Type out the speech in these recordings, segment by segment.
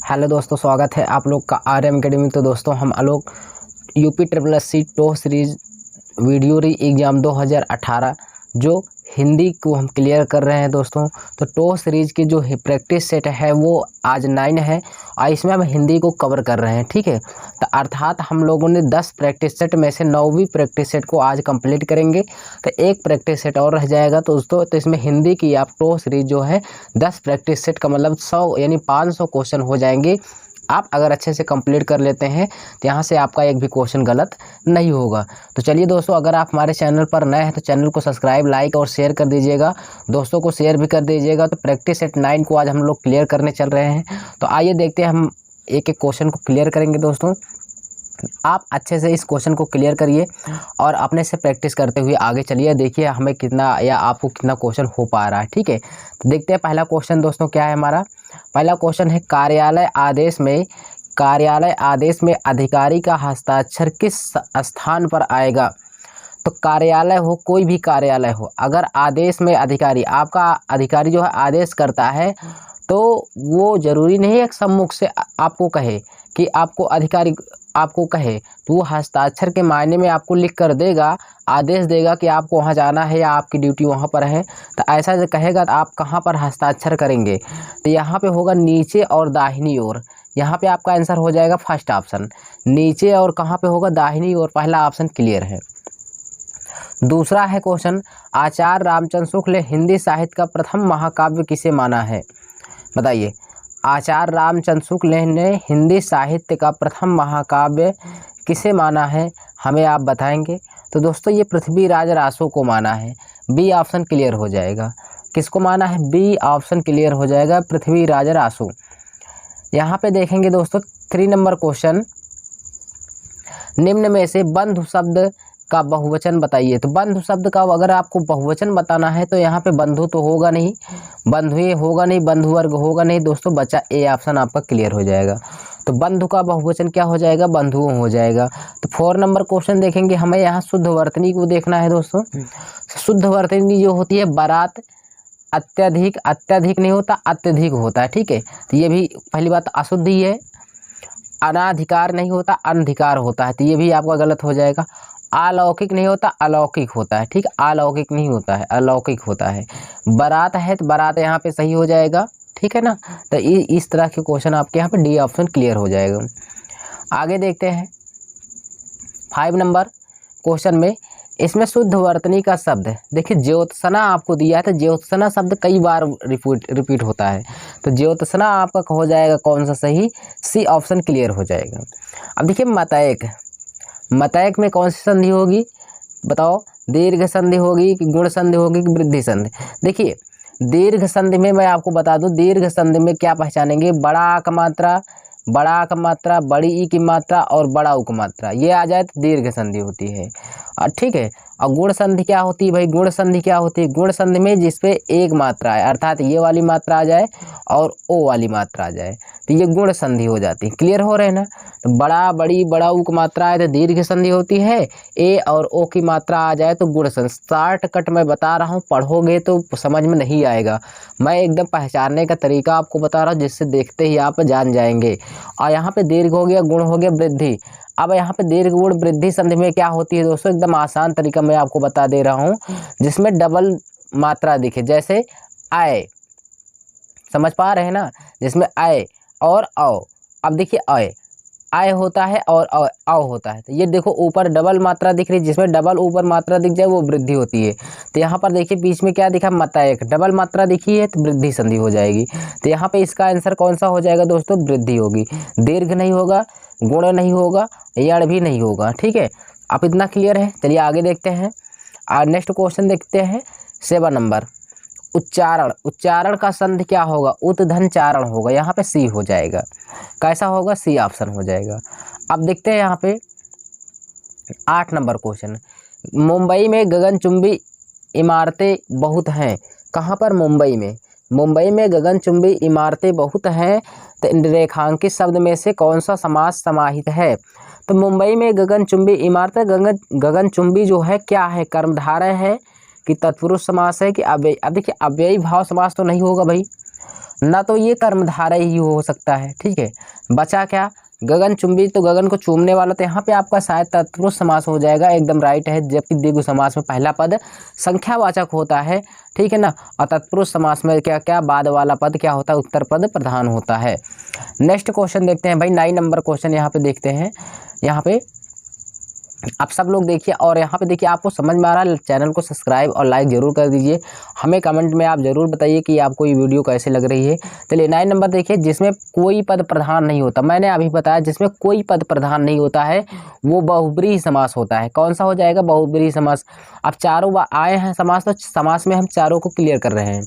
Hello दोस्तों, स्वागत है आप लोग का आरएम अकेडमी। तो दोस्तों हम लोग यूपी ट्रिपल एस सी टो सीरीज वीडियो री एग्ज़ाम 2018 जो हिंदी को हम क्लियर कर रहे हैं दोस्तों। तो टो सीरीज की जो प्रैक्टिस सेट है वो आज 9 है और इसमें हम हिंदी को कवर कर रहे हैं, ठीक है। तो अर्थात हम लोगों ने 10 प्रैक्टिस सेट में से 9वीं प्रैक्टिस सेट को आज कंप्लीट करेंगे। तो एक प्रैक्टिस सेट और रह जाएगा तो दोस्तों, तो इसमें हिंदी की आप टो सीरीज जो है 10 प्रैक्टिस सेट का मतलब 100 यानी 500 क्वेश्चन हो जाएंगे। आप अगर अच्छे से कंप्लीट कर लेते हैं तो यहाँ से आपका एक भी क्वेश्चन गलत नहीं होगा। तो चलिए दोस्तों, अगर आप हमारे चैनल पर नए हैं तो चैनल को सब्सक्राइब, लाइक और शेयर कर दीजिएगा, दोस्तों को शेयर भी कर दीजिएगा। तो प्रैक्टिस सेट 9 को आज हम लोग क्लियर करने चल रहे हैं। तो आइए देखते हैं, हम एक एक क्वेश्चन को क्लियर करेंगे दोस्तों। आप अच्छे से इस क्वेश्चन को क्लियर करिए और अपने से प्रैक्टिस करते हुए आगे चलिए। देखिए हमें कितना या आपको कितना क्वेश्चन हो पा रहा है, ठीक है। तो देखते हैं पहला क्वेश्चन दोस्तों क्या है हमारा। पहला क्वेश्चन है, कार्यालय आदेश में अधिकारी का हस्ताक्षर किस स्थान पर आएगा। तो कार्यालय हो, कोई भी कार्यालय हो, अगर आदेश में अधिकारी, आपका अधिकारी जो है आदेश करता है तो वो जरूरी नहीं है सम्मुख से आपको कहे कि आपको अधिकारी आपको कहे, तो वो हस्ताक्षर के मायने में आपको लिख कर देगा, आदेश देगा कि आपको वहाँ जाना है या आपकी ड्यूटी वहाँ पर है। तो ऐसा जो कहेगा तो आप कहाँ पर हस्ताक्षर करेंगे। तो यहाँ पे होगा नीचे और दाहिनी ओर। यहाँ पे आपका आंसर हो जाएगा फर्स्ट ऑप्शन, नीचे और कहाँ पे होगा, दाहिनी ओर। पहला ऑप्शन क्लियर है। दूसरा है क्वेश्चन, आचार्य रामचंद्र शुक्ल हिंदी साहित्य का प्रथम महाकाव्य किसे माना है। बताइए, आचार्य रामचंद्र शुक्ल ने हिंदी साहित्य का प्रथम महाकाव्य किसे माना है, हमें आप बताएंगे। तो दोस्तों ये पृथ्वीराज रासो को माना है। बी ऑप्शन क्लियर हो जाएगा। किसको माना है, बी ऑप्शन क्लियर हो जाएगा, पृथ्वीराज रासो। यहाँ पे देखेंगे दोस्तों 3 नंबर क्वेश्चन, निम्न में से बंधु शब्द का बहुवचन बताइए। तो बंधु शब्द का अगर आपको बहुवचन बताना है तो यहाँ पे बंधु तो होगा नहीं, बंधुए होगा नहीं, बंधु वर्ग होगा नहीं दोस्तों, बचा ए ऑप्शन आपका क्लियर हो जाएगा। तो बंधु का बहुवचन क्या हो जाएगा, बंधुओं हो जाएगा। तो 4 नंबर क्वेश्चन देखेंगे, हमें यहाँ शुद्ध वर्तनी को देखना है दोस्तों। शुद्ध वर्तनी जो होती है, बारात अत्यधिक नहीं होता, अत्यधिक होता है, ठीक है। तो ये भी पहली बात अशुद्ध ही है। अनाधिकार नहीं होता, अनधिकार होता है, तो ये भी आपका गलत हो जाएगा। अलौकिक नहीं होता, अलौकिक होता है, ठीक, अलौकिक नहीं होता है, अलौकिक होता है। बारात है तो बारात यहाँ पे सही हो जाएगा, ठीक है ना। तो इस तरह के क्वेश्चन आपके यहाँ पे डी ऑप्शन क्लियर हो जाएगा। आगे देखते हैं 5 नंबर क्वेश्चन में, इसमें शुद्ध वर्तनी का शब्द, देखिए ज्योत्सना आपको दिया है तो ज्योत्सना शब्द कई बार रिपीट होता है। तो ज्योत्सना आपका हो जाएगा कौन सा सही, सी ऑप्शन क्लियर हो जाएगा। अब देखिए मतैक में कौन सी संधि होगी, बताओ, दीर्घ संधि होगी कि गुण संधि होगी कि वृद्धि संधि। देखिए दीर्घ संधि में मैं आपको बता दूं, दीर्घ संधि में क्या पहचानेंगे, बड़ा आ का मात्रा, बड़ी ई की मात्रा और बड़ा उ की मात्रा, ये आ जाए तो दीर्घ संधि होती है, ठीक है। और गुण संधि क्या होती है भाई, गुण संधि क्या होती है, गुण संधि में जिसपे एक मात्रा है, अर्थात ये वाली मात्रा आ जाए और ओ वाली मात्रा आ जाए तो ये गुण संधि हो जाती है। क्लियर हो रहे हैं ना। तो बड़ा बड़ी बड़ा उ की मात्रा है तो दीर्घ संधि होती है, ए और ओ की मात्रा आ जाए तो गुण संधि। शॉर्ट कट मैं बता रहा हूँ, पढ़ोगे तो समझ में नहीं आएगा, मैं एकदम पहचानने का तरीका आपको बता रहा हूँ जिससे देखते ही आप जान जाएंगे। और यहाँ पे दीर्घ हो गया, गुण हो गया, वृद्धि। अब यहाँ पे दीर्घ गुण वृद्धि संधि में क्या होती है दोस्तों, एकदम आसान तरीका मैं आपको बता दे रहा हूँ, जिसमें डबल मात्रा दिखे, जैसे आए, समझ पा रहे हैं ना, जिसमें आए और आओ। अब देखिए आय होता है और आओ होता है, तो ये देखो ऊपर डबल मात्रा दिख रही है, जिसमें डबल ऊपर मात्रा दिख जाए वो वृद्धि होती है। तो यहाँ पर देखिए बीच में क्या दिखा, मतैक, डबल मात्रा दिखी है तो वृद्धि संधि हो जाएगी। तो यहाँ पे इसका आंसर कौन सा हो जाएगा दोस्तों, वृद्धि होगी। दीर्घ नहीं होगा, गुण नहीं होगा, यण भी नहीं होगा, ठीक है। अब इतना क्लियर है। चलिए आगे देखते हैं और नेक्स्ट क्वेश्चन देखते हैं 7 नंबर, उच्चारण का संधि क्या होगा, उतधन चारण होगा, यहाँ पे सी हो जाएगा। कैसा होगा, सी ऑप्शन हो जाएगा। अब देखते हैं यहाँ पे 8 नंबर क्वेश्चन, मुंबई में गगनचुंबी इमारतें बहुत हैं, कहाँ पर, मुंबई में गगनचुंबी इमारतें बहुत हैं, तो रेखांकित शब्द में से कौन सा समास समाहित है। तो मुंबई में गगनचुंबी इमारतें, गगनचुंबी जो है क्या है, कर्मधारय है कि तत्पुरुष समास है कि अव्ययी। अब देखिए अव्ययी भाव समास तो नहीं होगा भाई, ना तो ये कर्मधारय ही हो सकता है। ठीक है, बचा क्या, गगनचुंबी, तो गगन को चूमने वाला, तो यहाँ पे आपका शायद तत्पुरुष समास हो जाएगा, एकदम राइट है। जबकि द्विगु समास में पहला पद संख्यावाचक होता है, ठीक है ना, और तत्पुरुष समास में क्या क्या बाद वाला पद क्या होता है, उत्तर पद प्रधान होता है। नेक्स्ट क्वेश्चन देखते हैं भाई, 9 नंबर क्वेश्चन यहाँ पे देखते हैं। यहाँ पे आप सब लोग देखिए, और यहाँ पे देखिए आपको समझ में आ रहा है, चैनल को सब्सक्राइब और लाइक जरूर कर दीजिए। हमें कमेंट में आप जरूर बताइए कि आपको ये वीडियो कैसे लग रही है। चलिए 9 नंबर देखिए, जिसमें कोई पद प्रधान नहीं होता, मैंने अभी बताया जिसमें कोई पद प्रधान नहीं होता है वो बहुब्रीहि समास होता है। कौन सा हो जाएगा, बहुब्रीहि समास। अब चारों आए हैं समास, तो समास में हम चारों को क्लियर कर रहे हैं।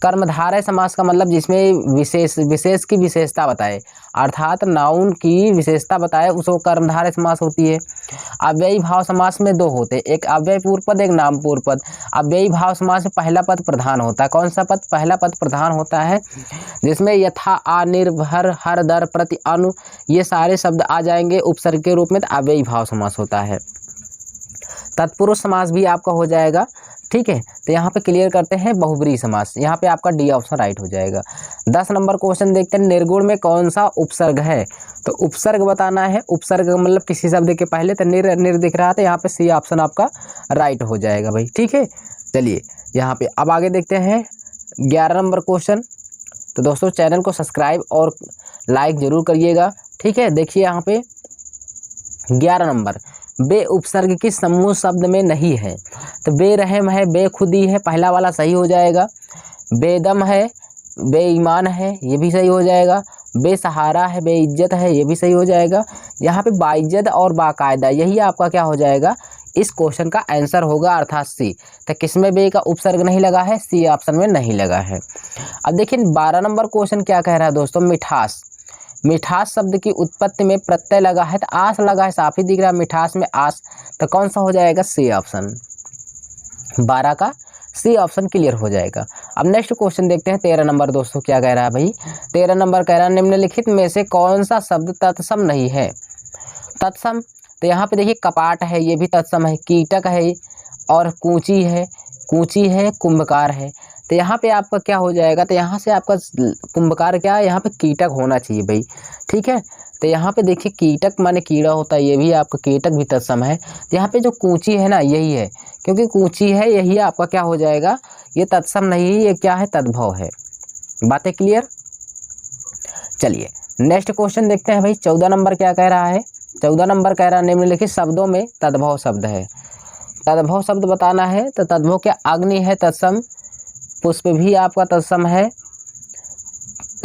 कर्मधारय समास का मतलब जिसमें विशेष की विशेषता बताए, अर्थात नाउन की विशेषता बताए, उसको कर्मधारय समास होती है। अव्ययी भाव समास में दो होते हैं, एक अव्यय पूर्व पद, एक नाम पूर्व पद। अव्ययी भाव समास में पहला पद प्रधान होता है। कौन सा पद, पहला पद प्रधान होता है, जिसमें यथा, आ, निर्भर, हर, दर, प्रति, अनु ये सारे शब्द आ जाएंगे उपसर्ग के रूप में, तो अव्ययी भाव समास होता है। तत्पुरुष समास भी आपका हो जाएगा। ठीक है, तो यहाँ पे क्लियर करते हैं बहुब्रीहि समास, यहाँ पे आपका डी ऑप्शन राइट हो जाएगा। 10 नंबर क्वेश्चन देखते हैं, निर्गुण में कौन सा उपसर्ग है, तो उपसर्ग बताना है। उपसर्ग मतलब किसी शब्द के पहले, तो निर दिख रहा था, यहाँ पे सी ऑप्शन आपका राइट हो जाएगा भाई। ठीक है, चलिए यहाँ पे अब आगे देखते हैं 11 नंबर क्वेश्चन। तो दोस्तों चैनल को सब्सक्राइब और लाइक जरूर करिएगा। ठीक है, देखिए यहाँ पे 11 नंबर, बे उपसर्ग किस समूह शब्द में नहीं है, तो बेरहम है, बेखुदी है, पहला वाला सही हो जाएगा। बेदम है, बेईमान है, ये भी सही हो जाएगा। बेसहारा है, बेइज्जत है, ये भी सही हो जाएगा। यहाँ पे बाइज्जत और बाकायदा, यही आपका क्या हो जाएगा, इस क्वेश्चन का आंसर होगा, अर्थात सी। तो किसमें बे का उपसर्ग नहीं लगा है, सी ऑप्शन में नहीं लगा है। अब देखिए 12 नंबर क्वेश्चन क्या कह रहा है दोस्तों, मिठास। मिठास शब्द की उत्पत्ति में प्रत्यय लगा है, तो आस लगा है, साफ ही दिख रहा है, मिठास में आस, तो कौन सा हो जाएगा, सी ऑप्शन। 12 का सी ऑप्शन क्लियर हो जाएगा। अब नेक्स्ट क्वेश्चन देखते हैं 13 नंबर दोस्तों क्या कह रहा है भाई। 13 नंबर कह रहा है, निम्नलिखित में से कौन सा शब्द तत्सम नहीं है। तत्सम, तो यहाँ पे देखिए कपाट है, ये भी तत्सम है। कीटक है और कूची है, कूची है, कुंभकार है, तो यहाँ पे आपका क्या हो जाएगा, तो यहाँ से आपका कुंभकार क्या है, यहाँ पे कीटक होना चाहिए भाई। ठीक है, तो यहाँ पे देखिए कीटक माने कीड़ा होता है, ये भी आपका कीटक भी तत्सम है। तो यहाँ पे जो कूची है ना, यही है, क्योंकि कूची है, यही आपका क्या हो जाएगा, ये तत्सम नहीं, ये क्या है, तद्भव है। बातें क्लियर। चलिए नेक्स्ट क्वेश्चन देखते हैं भाई, 14 नंबर क्या कह रहा है। 14 नंबर कह रहा है, निम्नलिखित शब्दों में तद्भव शब्द है। तद्भव शब्द बताना है, तो तद्भव क्या, अग्नि है तत्सम, पुष्प भी आपका तत्सम है,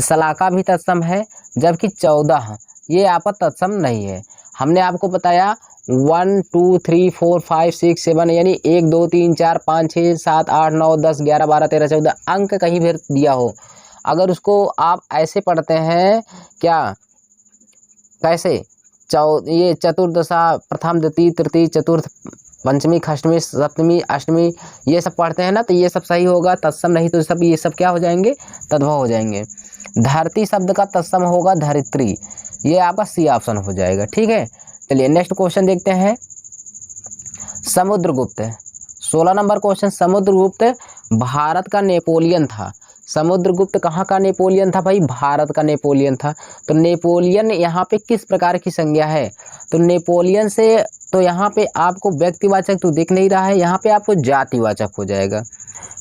शलाका भी तत्सम है, जबकि 14 ये आपका तत्सम नहीं है। हमने आपको बताया 1 2 3 4 5 6 7 यानी 1 2 3 4 5 6 7 8 9 10 11 12 13 14 अंक कहीं भी दिया हो, अगर उसको आप ऐसे पढ़ते हैं क्या, कैसे, ये चतुर्दशा, प्रथम द्वितीय तृतीय चतुर्थ पंचमी षष्ठमी सप्तमी अष्टमी ये सब पढ़ते हैं ना, तो ये सब सही होगा। तत्सम नहीं तो सब ये सब क्या हो जाएंगे, तद्भव हो जाएंगे। धरती शब्द का तत्सम होगा धरित्री, ये आपका सी ऑप्शन हो जाएगा। ठीक है, चलिए नेक्स्ट क्वेश्चन देखते हैं, समुद्रगुप्त। 16 नंबर क्वेश्चन, समुद्रगुप्त भारत का नेपोलियन था। समुद्रगुप्त कहाँ का नेपोलियन था भाई, भारत का नेपोलियन था। तो नेपोलियन यहाँ पे किस प्रकार की संज्ञा है, तो नेपोलियन से, तो यहाँ पे आपको व्यक्तिवाचक तो दिख नहीं रहा है, यहाँ पे आपको जातिवाचक हो जाएगा।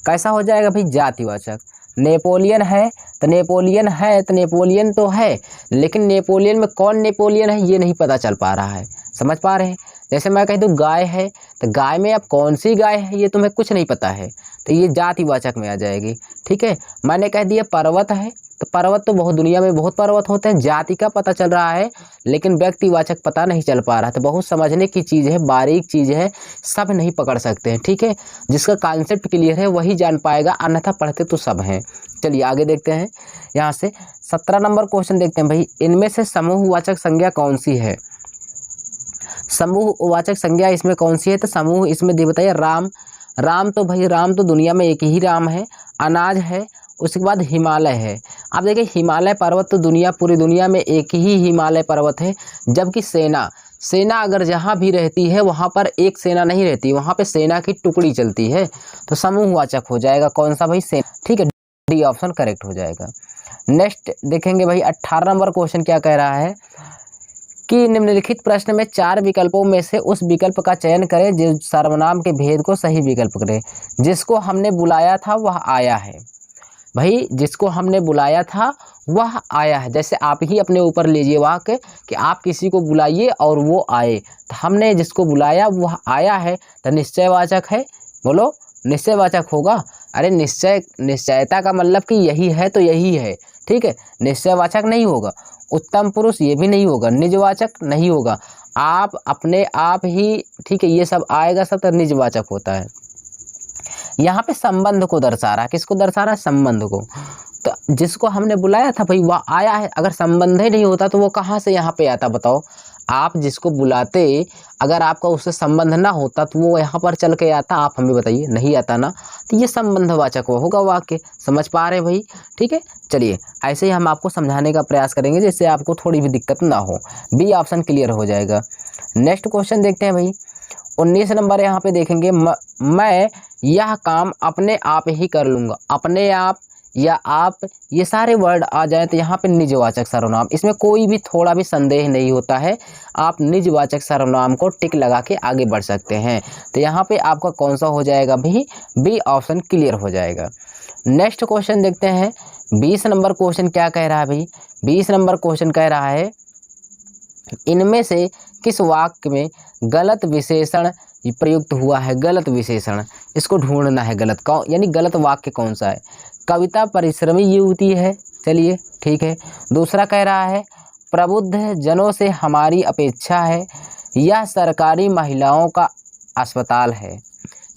कैसा हो जाएगा भाई, जातिवाचक। नेपोलियन है तो नेपोलियन है, तो नेपोलियन तो है, लेकिन नेपोलियन में कौन नेपोलियन है ये नहीं पता चल पा रहा है। समझ पा रहे हैं, जैसे मैं कह दूँ गाय है, तो गाय में अब कौन सी गाय है ये तुम्हें कुछ नहीं पता है, तो ये जातिवाचक में आ जाएगी। ठीक है, मैंने कह दिया पर्वत है, तो पर्वत तो बहुत दुनिया में बहुत पर्वत होते हैं, जाति का पता चल रहा है लेकिन व्यक्तिवाचक पता नहीं चल पा रहा। तो बहुत समझने की चीज़ है, बारीक चीज़ है, सब नहीं पकड़ सकते हैं। ठीक है, जिसका कॉन्सेप्ट क्लियर है वही जान पाएगा, अन्यथा पढ़ते तो सब हैं। चलिए आगे देखते हैं, यहाँ से 17 नंबर क्वेश्चन देखते हैं भाई, इनमें से समूहवाचक संज्ञा कौन सी है। समूहवाचक संज्ञा इसमें कौन सी है, तो समूह इसमें दे बताइए, राम। राम तो भाई राम तो दुनिया में एक ही राम है। अनाज है, उसके बाद हिमालय है। आप देखिए हिमालय पर्वत तो पूरी दुनिया में एक ही हिमालय पर्वत है, जबकि सेना अगर जहाँ भी रहती है वहाँ पर एक सेना नहीं रहती, वहाँ पे सेना की टुकड़ी चलती है, तो समूहवाचक हो जाएगा कौन सा भाई, सेना। ठीक है। डी ऑप्शन करेक्ट हो जाएगा। नेक्स्ट देखेंगे भाई 18 नंबर क्वेश्चन क्या कह रहा है कि निम्नलिखित प्रश्न में 4 विकल्पों में से उस विकल्प का चयन करें जो सर्वनाम के भेद को सही विकल्प करे। जिसको हमने बुलाया था वह आया है। भाई जिसको हमने बुलाया था वह आया है, जैसे आप ही अपने ऊपर लीजिए वाक्य कि आप किसी को बुलाइए और वो आए, तो हमने जिसको बुलाया वह आया है तो निश्चयवाचक है। बोलो निश्चयवाचक होगा। अरे निश्चयता का मतलब कि यही है तो यही है, ठीक है, निश्चयवाचक नहीं होगा। उत्तम पुरुष ये भी नहीं होगा, निजवाचक नहीं होगा। आप अपने आप ही, ठीक है, ये सब आएगा सब तो निजवाचक होता है। यहाँ पे संबंध को दर्शा रहा है, किसको दर्शा रहा है? संबंध को। तो जिसको हमने बुलाया था भाई वह आया है, अगर संबंध ही नहीं होता तो वो कहाँ से यहाँ पे आता बताओ? आप जिसको बुलाते अगर आपका उससे संबंध ना होता तो वो यहाँ पर चल के आता, आप हमें बताइए, नहीं आता ना। तो ये संबंधवाचक होगा वाक्य। समझ पा रहे भाई? ठीक है, चलिए ऐसे ही हम आपको समझाने का प्रयास करेंगे जिससे आपको थोड़ी भी दिक्कत ना हो। बी ऑप्शन क्लियर हो जाएगा। नेक्स्ट क्वेश्चन देखते हैं भाई 19 नंबर। यहाँ पे देखेंगे मैं यह काम अपने आप ही कर लूँगा। अपने आप या आप, ये सारे वर्ड आ जाए तो यहाँ पे निजवाचक सर्वनाम, इसमें कोई भी थोड़ा भी संदेह नहीं होता है। आप निजवाचक सर्वनाम को टिक लगा के आगे बढ़ सकते हैं। तो यहाँ पे आपका कौन सा हो जाएगा भाई? बी ऑप्शन क्लियर हो जाएगा। नेक्स्ट क्वेश्चन देखते हैं 20 नंबर क्वेश्चन क्या कह रहा है भाई? 20 नंबर क्वेश्चन कह रहा है इनमें से किस वाक्य में गलत विशेषण प्रयुक्त हुआ है? गलत विशेषण, इसको ढूंढना है। गलत कौन, यानी गलत वाक्य कौन सा है? कविता परिश्रमी युवती है, चलिए ठीक है। दूसरा कह रहा है प्रबुद्ध जनों से हमारी अपेक्षा है, यह सरकारी महिलाओं का अस्पताल है।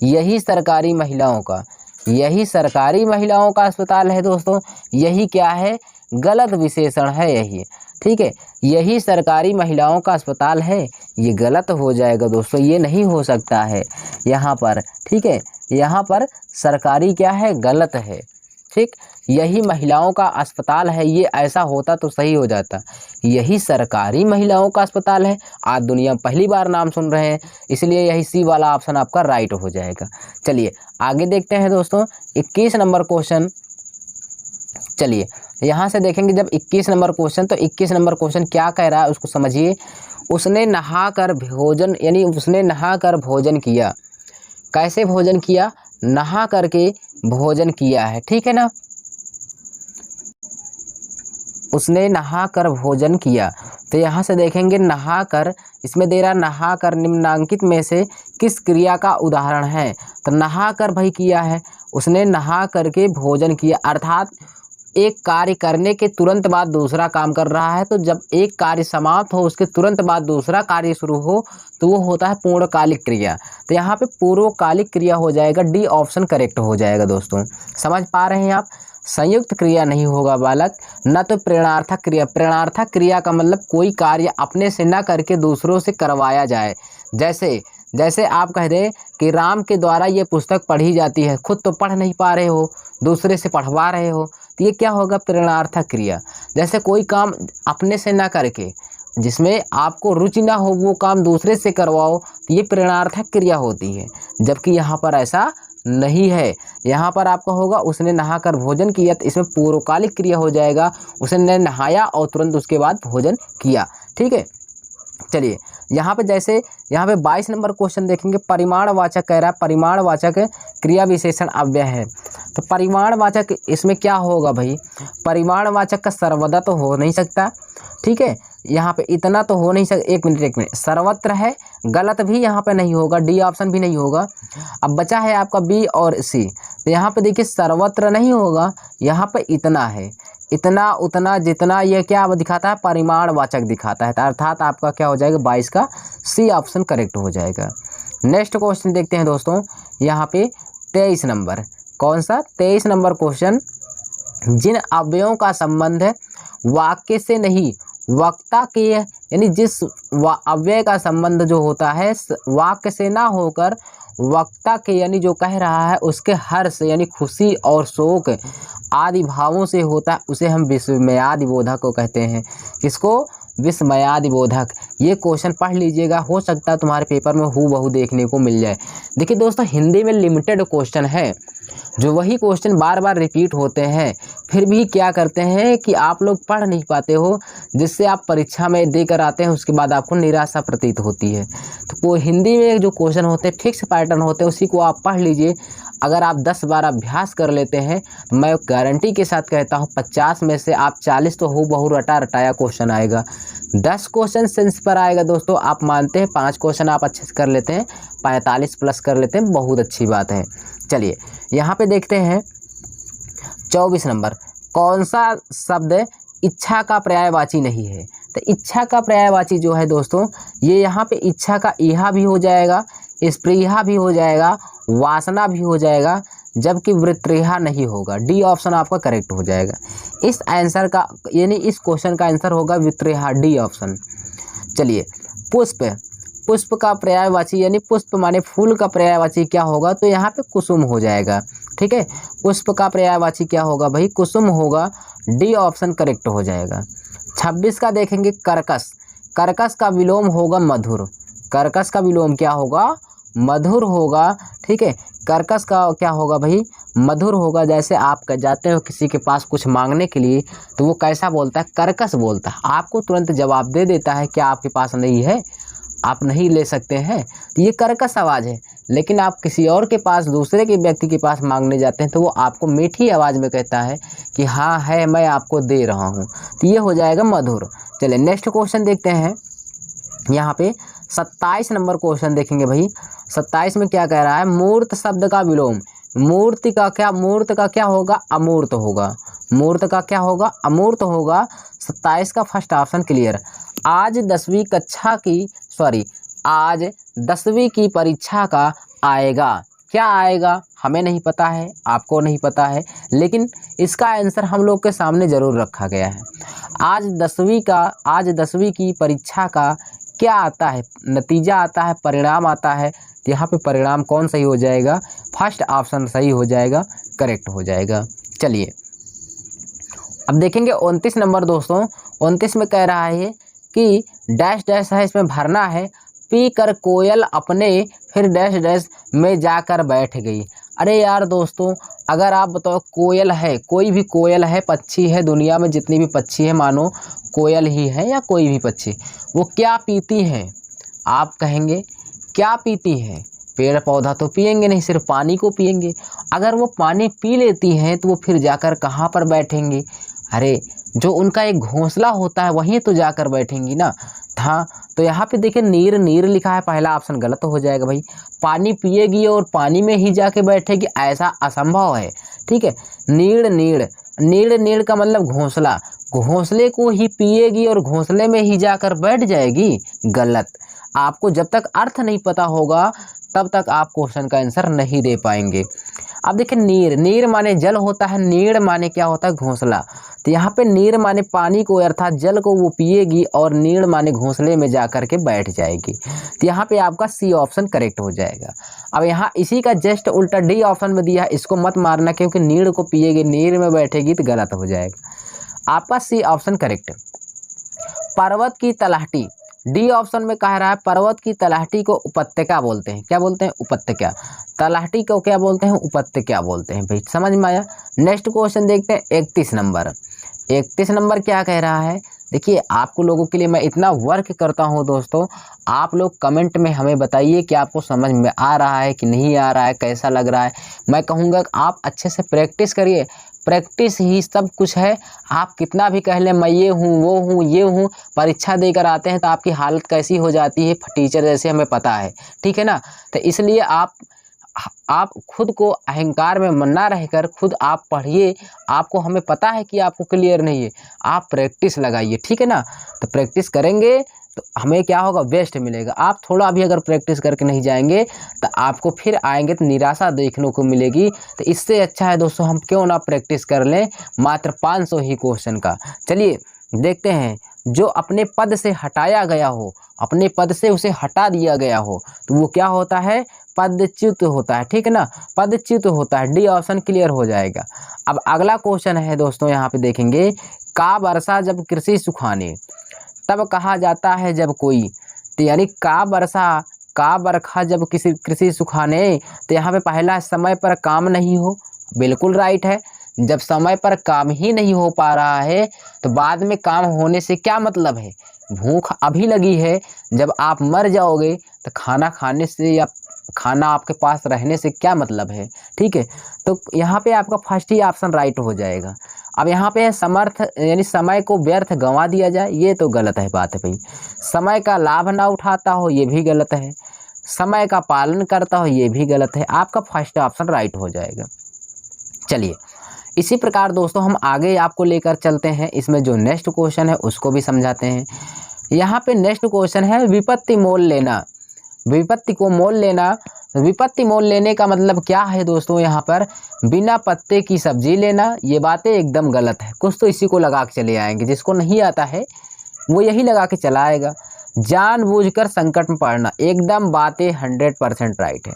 यही सरकारी महिलाओं का, यही सरकारी महिलाओं का अस्पताल है दोस्तों। यही क्या है? गलत विशेषण है यही, ठीक है। यही सरकारी महिलाओं का अस्पताल है, ये गलत हो जाएगा दोस्तों, ये नहीं हो सकता है यहाँ पर, ठीक है। यहाँ पर सरकारी क्या है? गलत है, ठीक। यही महिलाओं का अस्पताल है, ये ऐसा होता तो सही हो जाता। यही सरकारी महिलाओं का अस्पताल है, आज दुनिया में पहली बार नाम सुन रहे हैं, इसलिए यही सी वाला ऑप्शन आपका राइट हो जाएगा। चलिए आगे देखते हैं दोस्तों 21 नंबर क्वेश्चन। चलिए यहाँ से देखेंगे जब 21 नंबर क्वेश्चन, तो 21 नंबर क्वेश्चन क्या कह रहा है उसको समझिए। उसने नहाकर भोजन, यानी उसने नहाकर भोजन किया। कैसे भोजन किया? नहा करके भोजन किया है, ठीक है ना। उसने नहाकर भोजन किया, तो यहाँ से देखेंगे नहाकर, इसमें दे रहा नहाकर निम्नांकित में से किस क्रिया का उदाहरण है? तो नहाकर भाई किया है, उसने नहा करके भोजन किया, अर्थात एक कार्य करने के तुरंत बाद दूसरा काम कर रहा है। तो जब एक कार्य समाप्त हो उसके तुरंत बाद दूसरा कार्य शुरू हो तो वो होता है पूर्णकालिक क्रिया। तो यहाँ पे पूर्वकालिक क्रिया हो जाएगा, डी ऑप्शन करेक्ट हो जाएगा दोस्तों। समझ पा रहे हैं आप? संयुक्त क्रिया नहीं होगा बालक, न तो प्रेरणार्थक क्रिया। प्रेरणार्थक क्रिया का मतलब कोई कार्य अपने से न करके दूसरों से करवाया जाए। जैसे आप कह दें कि राम के द्वारा ये पुस्तक पढ़ी जाती है, खुद तो पढ़ नहीं पा रहे हो, दूसरे से पढ़वा रहे हो, तो ये क्या होगा? प्रेरणार्थक क्रिया। जैसे कोई काम अपने से ना करके, जिसमें आपको रुचि ना हो, वो काम दूसरे से करवाओ, तो ये प्रेरणार्थक क्रिया होती है। जबकि यहाँ पर ऐसा नहीं है, यहाँ पर आपका होगा उसने नहाकर भोजन किया, तो इसमें पूर्वकालिक क्रिया हो जाएगा। उसने नहाया और तुरंत उसके बाद भोजन किया, ठीक है। चलिए यहाँ पे जैसे यहाँ पे 22 नंबर क्वेश्चन देखेंगे, परिमाणवाचक कह रहा है, परिमाणवाचक क्रिया विशेषण अव्यय है। तो परिमाणवाचक इसमें क्या होगा भाई? परिमाणवाचक का सर्वदा तो हो नहीं सकता, ठीक है। यहाँ पे इतना तो हो नहीं सकता, एक मिनट, सर्वत्र है, गलत भी यहाँ पे नहीं होगा, डी ऑप्शन भी नहीं होगा। अब बचा है आपका बी और सी। तो यहाँ पे देखिए सर्वत्र नहीं होगा, यहाँ पे इतना है, इतना उतना जितना, ये क्या दिखाता है? परिमाणवाचक दिखाता है। अर्थात आपका क्या हो जाएगा? 22 का सी ऑप्शन करेक्ट हो जाएगा। नेक्स्ट क्वेश्चन देखते हैं दोस्तों, यहाँ पे 23 नंबर। कौन सा? 23 नंबर क्वेश्चन। जिन अव्ययों का संबंध वाक्य से नहीं वक्ता के, यानी जिस अव्यय का संबंध जो होता है वाक्य से ना होकर वक्ता के, यानी जो कह रहा है उसके हर्ष यानी खुशी और शोक आदि भावों से होता है, उसे हम विस्मयादि बोधक को कहते हैं। किसको? विस्मयादि बोधक। ये क्वेश्चन पढ़ लीजिएगा, हो सकता है तुम्हारे पेपर में हूबहू देखने को मिल जाए। देखिए दोस्तों हिंदी में लिमिटेड क्वेश्चन है, जो वही क्वेश्चन बार बार रिपीट होते हैं, फिर भी क्या करते हैं कि आप लोग पढ़ नहीं पाते हो, जिससे आप परीक्षा में देकर आते हैं, उसके बाद आपको निराशा प्रतीत होती है। तो वो हिंदी में जो क्वेश्चन होते हैं फिक्स पैटर्न होते हैं, उसी को आप पढ़ लीजिए। अगर आप 10 बार अभ्यास कर लेते हैं, मैं गारंटी के साथ कहता हूँ 50 में से आप 40 तो हूबहू रटा रटाया क्वेश्चन आएगा। 10 क्वेश्चन सेंस पर आएगा दोस्तों, आप मानते हैं 5 क्वेश्चन आप अच्छे से कर लेते हैं, 45 प्लस कर लेते हैं, बहुत अच्छी बात है। चलिए यहाँ पे देखते हैं 24 नंबर, कौन सा शब्द इच्छा का पर्यायवाची नहीं है। तो इच्छा का पर्यायवाची जो है दोस्तों, ये यहाँ पे इच्छा का इहा भी हो जाएगा, स्पृहा भी हो जाएगा, वासना भी हो जाएगा, जबकि वृत्रिहा नहीं होगा। डी ऑप्शन आपका करेक्ट हो जाएगा। इस आंसर का यानी इस क्वेश्चन का आंसर होगा वृत्रिहा, डी ऑप्शन। चलिए पुष्प, पुष्प का पर्यायवाची यानी पुष्प माने फूल का पर्यायवाची क्या होगा, तो यहाँ पे कुसुम हो जाएगा। ठीक है, पुष्प का पर्यायवाची क्या होगा भाई, कुसुम होगा, डी ऑप्शन करेक्ट हो जाएगा। 26 का देखेंगे कर्कश, कर्कश का विलोम होगा मधुर, कर्कश का विलोम क्या होगा, मधुर होगा। ठीक है, कर्कश का क्या होगा भाई, मधुर होगा। जैसे आप जाते हो किसी के पास कुछ मांगने के लिए, तो वो कैसा बोलता है, कर्कश बोलता है, आपको तुरंत जवाब दे देता है क्या आपके पास नहीं है, आप नहीं ले सकते हैं, तो ये कर्कश आवाज़ है। लेकिन आप किसी और के पास, दूसरे के व्यक्ति के पास मांगने जाते हैं, तो वो आपको मीठी आवाज़ में कहता है कि हाँ है, मैं आपको दे रहा हूँ, तो ये हो जाएगा मधुर। चलिए नेक्स्ट क्वेश्चन देखते हैं। यहाँ पे 27 नंबर क्वेश्चन देखेंगे भाई। 27 में क्या कह रहा है, मूर्त शब्द का विलोम, मूर्ति का क्या, मूर्त का क्या होगा, अमूर्त होगा, मूर्त का क्या होगा, अमूर्त होगा। 27 का फर्स्ट ऑप्शन क्लियर। आज 10वीं कक्षा की आज 10वीं की परीक्षा का आएगा, क्या आएगा हमें नहीं पता है, आपको नहीं पता है, लेकिन इसका आंसर हम लोग के सामने ज़रूर रखा गया है। आज 10वीं की परीक्षा का क्या आता है, नतीजा आता है, परिणाम आता है। तो यहाँ पे परिणाम कौन सही हो जाएगा, फर्स्ट ऑप्शन सही हो जाएगा, करेक्ट हो जाएगा। चलिए अब देखेंगे 29 नंबर दोस्तों। 29 में कह रहा है कि डैश डैश है, इसमें भरना है, पी कर कोयल अपने फिर डैश डैश में जाकर बैठ गई। अरे यार दोस्तों, अगर आप बताओ कोयल है, कोई भी कोयल है, पक्षी है, दुनिया में जितनी भी पक्षी है मानो कोयल ही है या कोई भी पक्षी, वो क्या पीती हैं, आप कहेंगे क्या पीती हैं, पेड़ पौधा तो पिएंगे नहीं, सिर्फ पानी को पिएंगे। अगर वो पानी पी लेती हैं तो वो फिर जाकर कहाँ पर बैठेंगी, अरे जो उनका एक घोंसला होता है वहीं तो जाकर बैठेंगी ना। हाँ, तो यहाँ पे देखिए नीर, नीर लिखा है, पहला ऑप्शन गलत हो जाएगा भाई। पानी पिएगी और पानी में ही जाके बैठेगी, ऐसा असंभव है। ठीक है, नीड़, नीड़, नीड़, नीड़ का मतलब घोंसला, घोंसले को ही पिएगी और घोंसले में ही जाकर बैठ जाएगी, गलत। आपको जब तक अर्थ नहीं पता होगा तब तक आप क्वेश्चन का आंसर नहीं दे पाएंगे। अब देखिए नीर, नीर माने जल होता है, नीड़ माने क्या होता है, घोंसला। तो यहाँ पे नीर माने पानी को अर्थात जल को वो पिएगी और नीड़ माने घोंसले में जाकर के बैठ जाएगी। तो यहाँ पे आपका सी ऑप्शन करेक्ट हो जाएगा। अब यहाँ इसी का जस्ट उल्टा डी ऑप्शन में दिया है, इसको मत मारना क्योंकि नीड़ को पिएगी, नीर में बैठेगी तो गलत हो जाएगा। आपका सी ऑप्शन करेक्ट। पर्वत की तलहटी, डी ऑप्शन में कह रहा है पर्वत की तलहटी को उपत्यका बोलते हैं, क्या बोलते हैं, उपत्यका। तलहटी को क्या बोलते हैं, उपत्यका बोलते हैं भाई, समझ में आया। नेक्स्ट क्वेश्चन देखते हैं 31 नंबर। 31 नंबर क्या कह रहा है, देखिए आपको लोगों के लिए मैं इतना वर्क करता हूं दोस्तों, आप लोग कमेंट में हमें बताइए कि आपको समझ में आ रहा है कि नहीं आ रहा है, कैसा लग रहा है। मैं कहूँगा आप अच्छे से प्रैक्टिस करिए, प्रैक्टिस ही सब कुछ है। आप कितना भी कह लें मैं ये हूँ, वो हूँ, ये हूँ, परीक्षा देकर आते हैं तो आपकी हालत कैसी हो जाती है टीचर जैसे, हमें पता है, ठीक है ना। तो इसलिए आप खुद को अहंकार में ना रहकर खुद आप पढ़िए, आपको हमें पता है कि आपको क्लियर नहीं है, आप प्रैक्टिस लगाइए, ठीक है ना। तो प्रैक्टिस करेंगे तो हमें क्या होगा, बेस्ट मिलेगा। आप थोड़ा भी अगर प्रैक्टिस करके नहीं जाएंगे तो आपको फिर आएंगे तो निराशा देखने को मिलेगी। तो इससे अच्छा है दोस्तों हम क्यों ना प्रैक्टिस कर लें, मात्र 500 ही क्वेश्चन का। चलिए देखते हैं, जो अपने पद से हटाया गया हो, अपने पद से उसे हटा दिया गया हो तो वो क्या होता है, पदच्युत होता है, ठीक है ना, पदच्युत होता है। डी ऑप्शन क्लियर हो जाएगा। अब अगला क्वेश्चन है दोस्तों, यहाँ पे देखेंगे, का वर्षा जब कृषि सुखाने तब कहा जाता है जब कोई, तो यानी का वर्षा का बरखा जब किसी कृषि सुखाने, तो यहाँ पे पहला समय पर काम नहीं हो, बिल्कुल राइट है। जब समय पर काम ही नहीं हो पा रहा है तो बाद में काम होने से क्या मतलब है। भूख अभी लगी है, जब आप मर जाओगे तो खाना खाने से या खाना आपके पास रहने से क्या मतलब है। ठीक है, तो यहाँ पे आपका फर्स्ट ही ऑप्शन राइट हो जाएगा। अब यहाँ पे है समर्थ, यानी समय को व्यर्थ गंवा दिया जाए, ये तो गलत है बात है भाई। समय का लाभ ना उठाता हो, ये भी गलत है। समय का पालन करता हो, ये भी गलत है। आपका फर्स्ट ऑप्शन राइट हो जाएगा। चलिए, इसी प्रकार दोस्तों हम आगे आपको लेकर चलते हैं। इसमें जो नेक्स्ट क्वेश्चन है उसको भी समझाते हैं। यहाँ पे नेक्स्ट क्वेश्चन है विपत्ति मोल लेना। विपत्ति को मोल लेना, विपत्ति मोल लेने का मतलब क्या है दोस्तों। यहाँ पर बिना पत्ते की सब्जी लेना, ये बातें एकदम गलत है। कुछ तो इसी को लगा के चले आएंगे, जिसको नहीं आता है वो यही लगा के चला आएगा। जानबूझकर संकट में पड़ना, एकदम बातें 100% राइट है।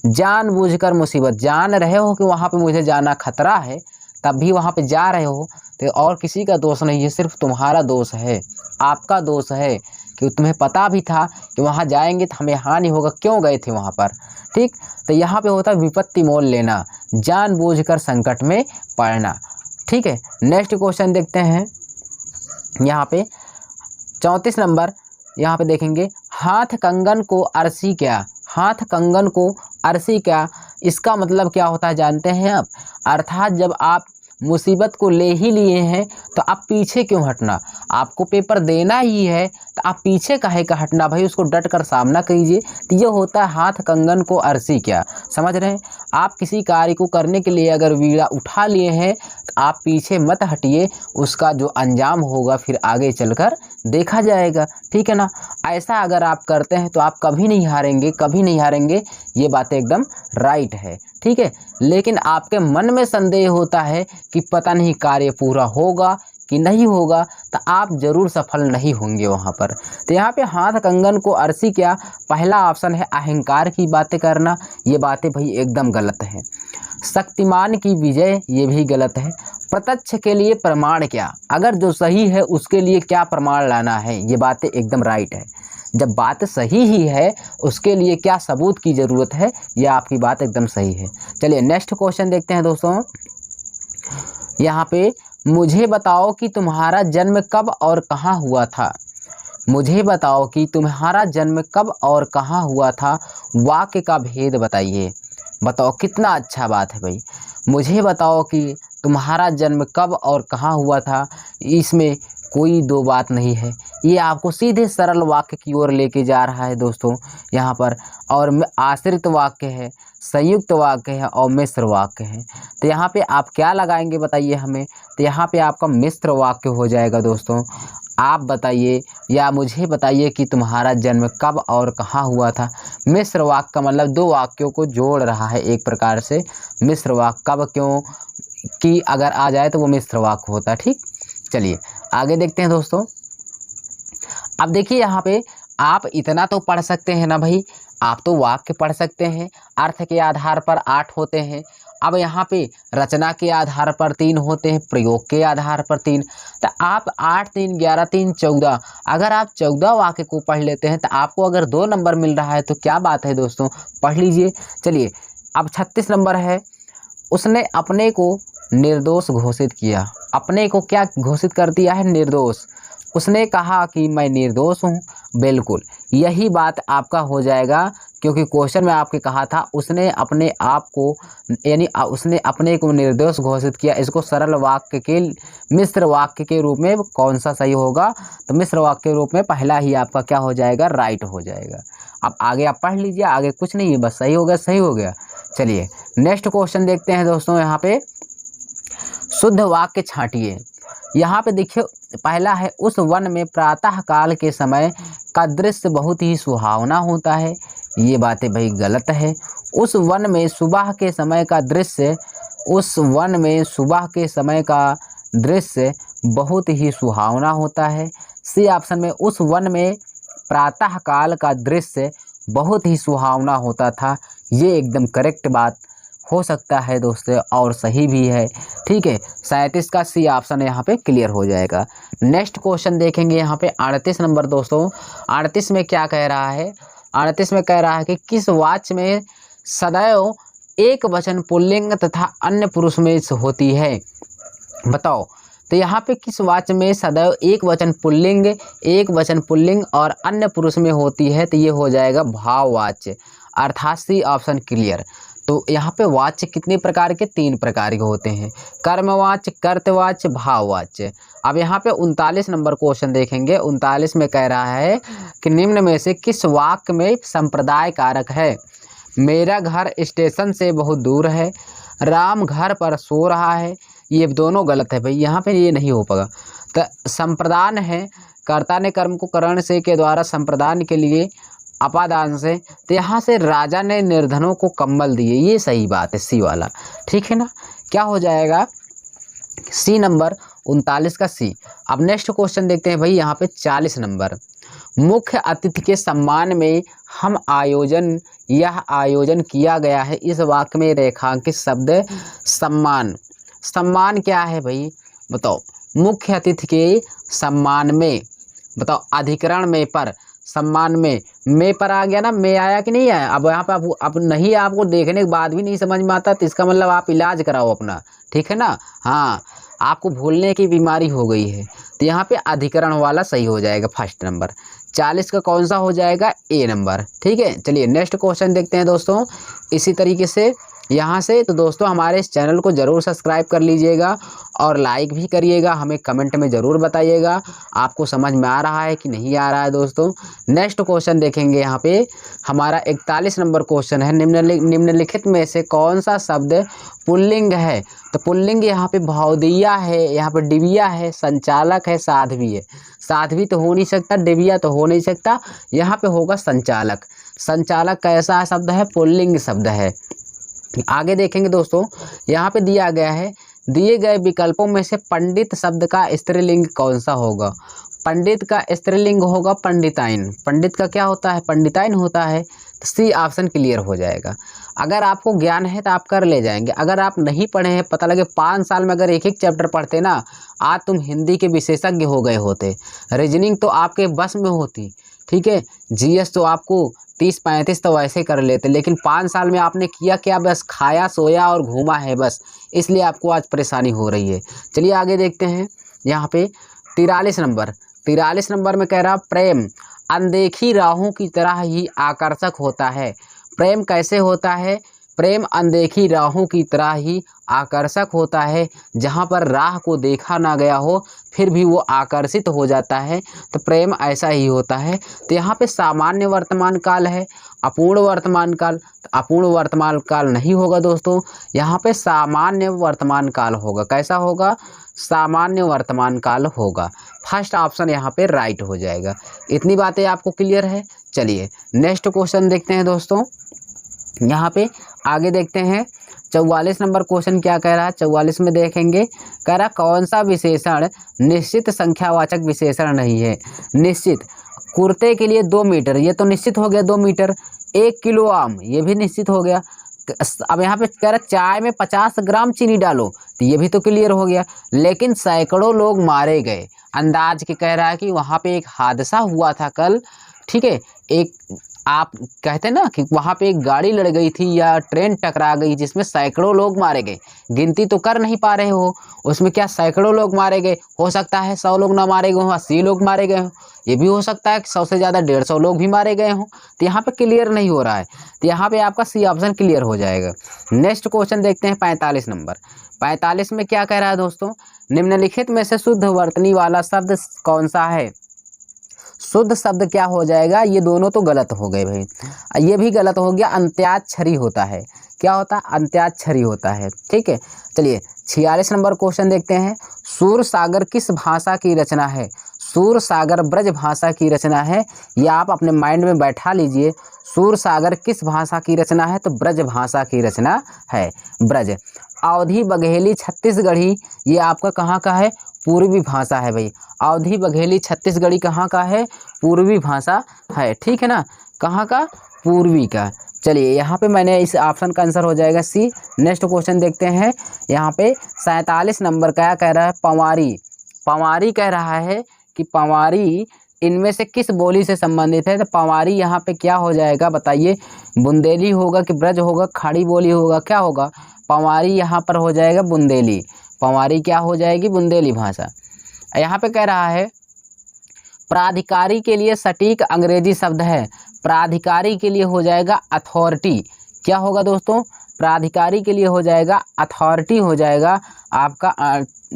जानबूझकर मुसीबत, जान रहे हो कि वहाँ पे मुझे जाना खतरा है, तब भी वहाँ पे जा रहे हो, तो और किसी का दोष नहीं है, सिर्फ तुम्हारा दोष है, आपका दोष है कि तुम्हें पता भी था कि वहाँ जाएंगे तो हमें हानि होगा, क्यों गए थे वहाँ पर। ठीक, तो यहाँ पे होता है विपत्ति मोल लेना, जानबूझकर संकट में पड़ना। ठीक है, नेक्स्ट क्वेश्चन देखते हैं। यहाँ पे 34 नंबर, यहाँ पे देखेंगे हाथ कंगन को अरसी क्या। हाथ कंगन को अरसी क्या, इसका मतलब क्या होता है जानते हैं आप। अर्थात जब आप मुसीबत को ले ही लिए हैं तो आप पीछे क्यों हटना। आपको पेपर देना ही है तो आप पीछे काहे का हटना भाई, उसको डट कर सामना कीजिए। तो ये होता है हाथ कंगन को अरसी क्या, समझ रहे हैं। आप किसी कार्य को करने के लिए अगर बीड़ा उठा लिए हैं तो आप पीछे मत हटिए, उसका जो अंजाम होगा फिर आगे चलकर देखा जाएगा। ठीक है ना, ऐसा अगर आप करते हैं तो आप कभी नहीं हारेंगे, कभी नहीं हारेंगे। ये बातें एकदम राइट है। ठीक है, लेकिन आपके मन में संदेह होता है कि पता नहीं कार्य पूरा होगा कि नहीं होगा, तो आप जरूर सफल नहीं होंगे वहाँ पर। तो यहाँ पे हाथ कंगन को अरसी क्या, पहला ऑप्शन है अहंकार की बातें करना, ये बातें भाई एकदम गलत है। शक्तिमान की विजय, ये भी गलत है। प्रत्यक्ष के लिए प्रमाण क्या, अगर जो सही है उसके लिए क्या प्रमाण लाना है, ये बातें एकदम राइट है। जब बात सही ही है उसके लिए क्या सबूत की ज़रूरत है, यह आपकी बात एकदम सही है। चलिए नेक्स्ट क्वेश्चन देखते हैं दोस्तों। यहाँ पे मुझे बताओ कि तुम्हारा जन्म कब और कहाँ हुआ था। मुझे बताओ कि तुम्हारा जन्म कब और कहाँ हुआ था, वाक्य का भेद बताइए। बताओ, कितना अच्छा बात है भाई। मुझे बताओ कि तुम्हारा जन्म कब और कहाँ हुआ था, इसमें कोई दो बात नहीं है। ये आपको सीधे सरल वाक्य की ओर लेके जा रहा है दोस्तों यहाँ पर। और आश्रित वाक्य है, संयुक्त वाक्य है और मिश्र वाक्य है। तो यहाँ पे आप क्या लगाएंगे बताइए हमें। तो यहाँ पे आपका मिश्र वाक्य हो जाएगा दोस्तों। आप बताइए या मुझे बताइए कि तुम्हारा जन्म कब और कहाँ हुआ था। मिश्र वाक्य का मतलब दो वाक्यों को जोड़ रहा है एक प्रकार से। मिश्र वाक्य कब क्यों कि अगर आ जाए तो वो मिश्र वाक्य होता है। ठीक, चलिए आगे देखते हैं दोस्तों। अब देखिए यहाँ पे आप इतना तो पढ़ सकते हैं ना भाई, आप तो वाक्य पढ़ सकते हैं। अर्थ के आधार पर 8 होते हैं। अब यहाँ पे रचना के आधार पर 3 होते हैं, प्रयोग के आधार पर 3। तो आप 8 3 11 3 14, अगर आप 14 वाक्य को पढ़ लेते हैं तो आपको अगर 2 नंबर मिल रहा है तो क्या बात है दोस्तों, पढ़ लीजिए। चलिए अब 36 नंबर है। उसने अपने को निर्दोष घोषित किया। अपने को क्या घोषित कर दिया है, निर्दोष। उसने कहा कि मैं निर्दोष हूँ, बिल्कुल यही बात आपका हो जाएगा, क्योंकि क्वेश्चन में आपके कहा था उसने अपने आप को, यानी उसने अपने को निर्दोष घोषित किया। इसको सरल वाक्य के मिश्र वाक्य के रूप में कौन सा सही होगा, तो मिश्र वाक्य के रूप में पहला ही आपका क्या हो जाएगा, राइट हो जाएगा। अब आगे आप पढ़ लीजिए, आगे कुछ नहीं है, बस सही हो गया, सही हो गया। चलिए नेक्स्ट क्वेश्चन देखते हैं दोस्तों। यहाँ पे शुद्ध वाक्य छांटिए। यहाँ पे देखिए पहला है उस वन में प्रातः काल के समय का दृश्य बहुत ही सुहावना होता है। ये बातें भाई गलत है। उस वन में सुबह के समय का दृश्य, उस वन में सुबह के समय का दृश्य बहुत ही सुहावना होता है। सी ऑप्शन में उस वन में प्रातः काल का दृश्य बहुत ही सुहावना होता था, ये एकदम करेक्ट बात हो सकता है दोस्तों और सही भी है। ठीक है, 37 का सी ऑप्शन यहाँ पे क्लियर हो जाएगा। नेक्स्ट क्वेश्चन देखेंगे यहाँ पे 38 नंबर दोस्तों। 38 में क्या कह रहा है, 38 में कह रहा है कि किस वाक्य में सदैव एक वचन पुल्लिंग तथा अन्य पुरुष में होती है, बताओ। तो यहाँ पे किस वाक्य में सदैव एक वचन पुल्लिंग और अन्य पुरुष में होती है, तो ये हो जाएगा भाववाच्य, अर्थात सी ऑप्शन क्लियर। तो यहाँ पे वाच्य कितने प्रकार के, 3 प्रकार के होते हैं, कर्मवाच्य, कर्तवाच्य, भाववाच्य। अब यहाँ पे 39 नंबर क्वेश्चन देखेंगे। 39 में कह रहा है कि निम्न में से किस वाक्य में संप्रदाय कारक है। मेरा घर स्टेशन से बहुत दूर है, राम घर पर सो रहा है, ये दोनों गलत है भाई, यहाँ पे ये नहीं हो पाएगा। तो संप्रदान है, कर्ता ने कर्म को करण से के द्वारा संप्रदान के लिए अपादान से, तो यहाँ से राजा ने निर्धनों को कंबल दिए, ये सही बात है, सी वाला, ठीक है ना। क्या हो जाएगा, सी नंबर 39 का सी। अब नेक्स्ट क्वेश्चन देखते हैं भाई, यहाँ पे 40 नंबर। मुख्य अतिथि के सम्मान में यह आयोजन किया गया है, इस वाक्य में रेखांकित शब्द सम्मान। सम्मान क्या है भाई, बताओ। मुख्य अतिथि के सम्मान में, बताओ, अधिकरण में पर, सम्मान में पर आ गया ना, में आया कि नहीं आया। अब यहाँ पे अब नहीं, आपको देखने के बाद भी नहीं समझ में आता, तो इसका मतलब आप इलाज कराओ अपना, ठीक है ना। हाँ, आपको भूलने की बीमारी हो गई है, तो यहाँ पे अधिकरण वाला सही हो जाएगा फर्स्ट नंबर। 40 का कौन सा हो जाएगा, ए नंबर, ठीक है। चलिए नेक्स्ट क्वेश्चन देखते हैं दोस्तों, इसी तरीके से यहाँ से। तो दोस्तों हमारे इस चैनल को ज़रूर सब्सक्राइब कर लीजिएगा और लाइक भी करिएगा, हमें कमेंट में ज़रूर बताइएगा आपको समझ में आ रहा है कि नहीं आ रहा है। दोस्तों नेक्स्ट क्वेश्चन देखेंगे, यहाँ पे हमारा 41 नंबर क्वेश्चन है। निम्नलिखित में से कौन सा शब्द पुल्लिंग है। तो पुल्लिंग यहाँ पे भौदिया है, यहाँ पे डिबिया है, संचालक है, साध्वी है। साध्वी तो हो नहीं सकता, डिबिया तो हो नहीं सकता, यहाँ पे होगा संचालक। संचालक कैसा शब्द है, पुल्लिंग शब्द है। आगे देखेंगे दोस्तों, यहाँ पे दिया गया है, दिए गए विकल्पों में से पंडित शब्द का स्त्रीलिंग कौन सा होगा। पंडित का स्त्रीलिंग होगा पंडिताइन। पंडित का क्या होता है, पंडिताइन होता है। तो सी ऑप्शन क्लियर हो जाएगा। अगर आपको ज्ञान है तो आप कर ले जाएंगे, अगर आप नहीं पढ़े हैं, पता लगे 5 साल में अगर एक एक चैप्टर पढ़ते ना, आज तुम हिंदी के विशेषज्ञ हो गए होते, रीजनिंग तो आपके बस में होती, ठीक है, जीएस तो आपको 30-35 तो वैसे कर लेते, लेकिन 5 साल में आपने किया क्या, बस खाया सोया और घूमा है बस, इसलिए आपको आज परेशानी हो रही है। चलिए आगे देखते हैं, यहाँ पे 43 नंबर में कह रहा, प्रेम अनदेखी राहों की तरह ही आकर्षक होता है। प्रेम कैसे होता है, प्रेम अनदेखी राहों की तरह ही आकर्षक होता है, जहाँ पर राह को देखा ना गया हो फिर भी वो आकर्षित हो जाता है, तो प्रेम ऐसा ही होता है। तो यहाँ पे सामान्य वर्तमान काल है, अपूर्ण वर्तमान काल, तो अपूर्ण वर्तमान काल नहीं होगा दोस्तों, यहाँ पे सामान्य वर्तमान काल होगा। कैसा होगा, सामान्य वर्तमान काल होगा। फर्स्ट ऑप्शन यहाँ पे राइट हो जाएगा। इतनी बातें आपको क्लियर है। चलिए नेक्स्ट क्वेश्चन देखते हैं दोस्तों, यहाँ पे आगे देखते हैं 44 नंबर क्वेश्चन क्या कह रहा है। 44 में देखेंगे, कह रहा कौन सा विशेषण निश्चित संख्यावाचक विशेषण नहीं है। निश्चित, कुर्ते के लिए 2 मीटर, ये तो निश्चित हो गया 2 मीटर। 1 किलो आम, ये भी निश्चित हो गया। अब यहाँ पे कह रहा चाय में 50 ग्राम चीनी डालो, तो ये भी तो क्लियर हो गया। लेकिन सैकड़ों लोग मारे गए, अंदाज के कह रहा है कि वहाँ पे एक हादसा हुआ था कल, ठीक है, एक आप कहते हैं ना कि वहाँ पे एक गाड़ी लड़ गई थी या ट्रेन टकरा गई जिसमें सैकड़ों लोग मारे गए। गिनती तो कर नहीं पा रहे हो, उसमें क्या सैकड़ों लोग मारे गए, हो सकता है 100 लोग ना मारे गए हों, 80 लोग मारे गए हों, ये भी हो सकता है कि 100 से ज़्यादा 150 लोग भी मारे गए हों। तो यहाँ पे क्लियर नहीं हो रहा है, तो यहाँ पे आपका सी ऑप्शन क्लियर हो जाएगा। नेक्स्ट क्वेश्चन देखते हैं 45 नंबर। 45 में क्या कह रहा है दोस्तों, निम्नलिखित में से शुद्ध वर्तनी वाला शब्द कौन सा है। शुद्ध शब्द क्या हो जाएगा, ये दोनों तो गलत हो गए भाई, ये भी गलत हो गया। अंत्याक्षरी होता है, क्या होता है, अंत्याक्षरी होता है, ठीक है। चलिए 46 नंबर क्वेश्चन देखते हैं, सूर सागर किस भाषा की रचना है। सूर सागर ब्रज भाषा की रचना है, ये आप अपने माइंड में बैठा लीजिए। सूर सागर किस भाषा की रचना है, तो ब्रज भाषा की रचना है, ब्रज। अवधी बघेली छत्तीसगढ़ी, ये आपका कहाँ का है, पूर्वी भाषा है भाई। अवधी बघेली छत्तीसगढ़ी कहाँ का है, पूर्वी भाषा है, ठीक है ना, कहाँ का, पूर्वी का। चलिए यहाँ पे मैंने इस ऑप्शन का आंसर हो जाएगा सी। नेक्स्ट क्वेश्चन देखते हैं, यहाँ पे 47 नंबर का कह रहा है, पंवारी। पंवारी कह रहा है कि पंवारी इनमें से किस बोली से संबंधित है? तो पंवारी यहाँ पे क्या हो जाएगा बताइए, बुंदेली होगा कि ब्रज होगा, खड़ी बोली होगा, क्या होगा? पंवारी यहाँ पर हो जाएगा बुंदेली। पंवारी क्या हो जाएगी? बुंदेली भाषा। यहाँ पे कह रहा है प्राधिकारी के लिए सटीक अंग्रेजी शब्द है। प्राधिकारी के लिए हो जाएगा अथॉरिटी। क्या होगा दोस्तों? प्राधिकारी के लिए हो जाएगा अथॉरिटी, हो जाएगा आपका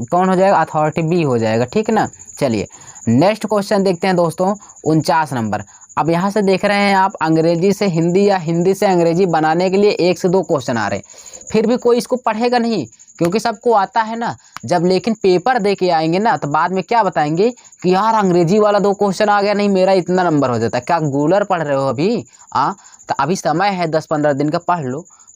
कौन हो जाएगा? अथॉरिटी बी हो जाएगा, ठीक ना। चलिए नेक्स्ट क्वेश्चन देखते हैं दोस्तों, 49 नंबर। अब यहाँ से देख रहे हैं आप अंग्रेजी से हिंदी या हिंदी से अंग्रेजी बनाने के लिए 1 से 2 क्वेश्चन आ रहे हैं, फिर भी कोई इसको पढ़ेगा नहीं क्योंकि सबको आता है ना। जब लेकिन पेपर दे के आएंगे ना तो बाद में क्या बताएंगे कि यार अंग्रेजी वाला 2 क्वेश्चन आ गया, नहीं मेरा इतना नंबर हो जाता है। क्या गूलर पढ़ रहे हो अभी? तो अभी समय है 10-15 दिन का,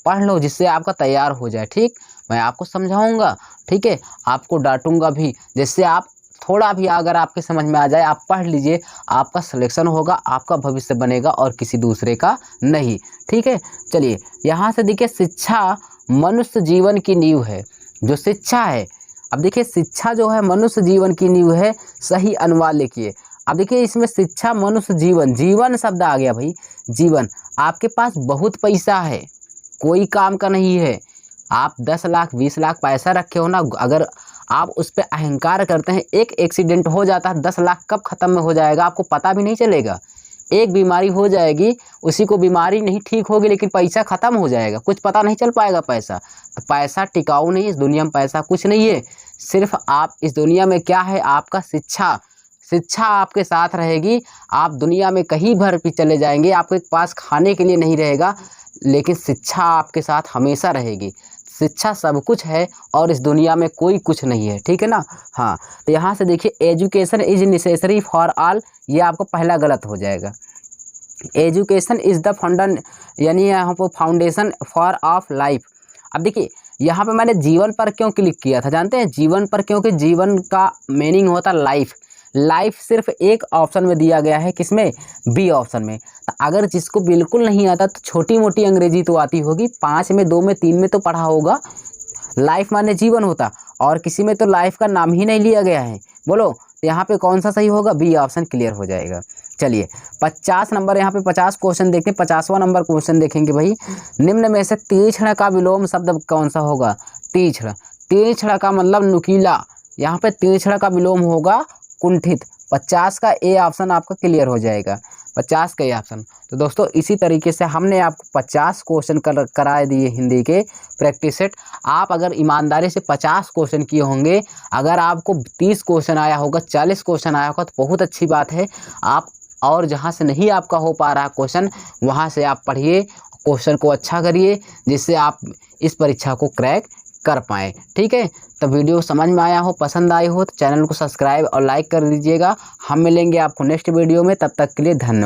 पढ़ लो जिससे आपका तैयार हो जाए। ठीक, मैं आपको समझाऊंगा, ठीक है, आपको डांटूंगा भी, जिससे आप थोड़ा भी अगर आपके समझ में आ जाए, आप पढ़ लीजिए, आपका सिलेक्शन होगा, आपका भविष्य बनेगा और किसी दूसरे का नहीं। ठीक है, चलिए यहाँ से देखिए, शिक्षा मनुष्य जीवन की नींव है। जो शिक्षा है, अब देखिए शिक्षा जो है मनुष्य जीवन की नींव है, सही अनुवाद लिखिए। अब देखिए इसमें शिक्षा मनुष्य जीवन, जीवन शब्द आ गया भाई, जीवन। आपके पास बहुत पैसा है, कोई काम का नहीं है, आप 10 लाख 20 लाख पैसा रखे हो ना, अगर आप उस पर अहंकार करते हैं, एक एक्सीडेंट हो जाता है 10 लाख कब ख़त्म में हो जाएगा आपको पता भी नहीं चलेगा। एक बीमारी हो जाएगी, उसी को बीमारी नहीं ठीक होगी लेकिन पैसा ख़त्म हो जाएगा, कुछ पता नहीं चल पाएगा पैसा। तो पैसा टिकाऊ नहीं है, इस दुनिया में पैसा कुछ नहीं है। सिर्फ आप इस दुनिया में क्या है, आपका शिक्षा, शिक्षा आपके साथ रहेगी। आप दुनिया में कहीं भर भी चले जाएंगे, आपके पास खाने के लिए नहीं रहेगा, लेकिन शिक्षा आपके साथ हमेशा रहेगी। शिक्षा सब कुछ है और इस दुनिया में कोई कुछ नहीं है, ठीक है ना। हाँ, तो यहाँ से देखिए education is necessary for all, ये आपको पहला गलत हो जाएगा। एजुकेशन इज़ द फंडन, यानी यहाँ पर फाउंडेशन फॉर ऑफ लाइफ। अब देखिए यहाँ पे मैंने जीवन पर क्यों क्लिक किया था, जानते हैं जीवन पर? क्योंकि जीवन का मीनिंग होता लाइफ। लाइफ सिर्फ एक ऑप्शन में दिया गया है, किसमें? बी ऑप्शन में। तो अगर जिसको बिल्कुल नहीं आता तो छोटी मोटी अंग्रेजी तो आती होगी, 5 में 2 में 3 में तो पढ़ा होगा। लाइफ माने जीवन होता, और किसी में तो लाइफ का नाम ही नहीं लिया गया है। बोलो यहाँ पे कौन सा सही होगा? बी ऑप्शन क्लियर हो जाएगा। चलिए 50 नंबर, यहाँ पे 50 क्वेश्चन देखते हैं। 50वां नंबर क्वेश्चन देखेंगे भाई, निम्न में से तीक्ष्ण का विलोम शब्द कौन सा होगा? तीक्ष्ण, तीक्ष्ण का मतलब नुकीला, यहाँ पे तीक्ष्ण का विलोम होगा कुंठित। 50 का ए ऑप्शन आपका क्लियर हो जाएगा, 50 का ए ऑप्शन। तो दोस्तों इसी तरीके से हमने आपको 50 क्वेश्चन कराए दिए हिंदी के प्रैक्टिस सेट। आप अगर ईमानदारी से 50 क्वेश्चन किए होंगे, अगर आपको 30 क्वेश्चन आया होगा, 40 क्वेश्चन आया होगा तो बहुत अच्छी बात है। आप और जहाँ से नहीं आपका हो पा रहा क्वेश्चन, वहाँ से आप पढ़िए, क्वेश्चन को अच्छा करिए, जिससे आप इस परीक्षा को क्रैक कर पाएँ। ठीक है, तो वीडियो समझ में आया हो, पसंद आई हो तो चैनल को सब्सक्राइब और लाइक कर दीजिएगा। हम मिलेंगे आपको नेक्स्ट वीडियो में, तब तक के लिए धन्यवाद।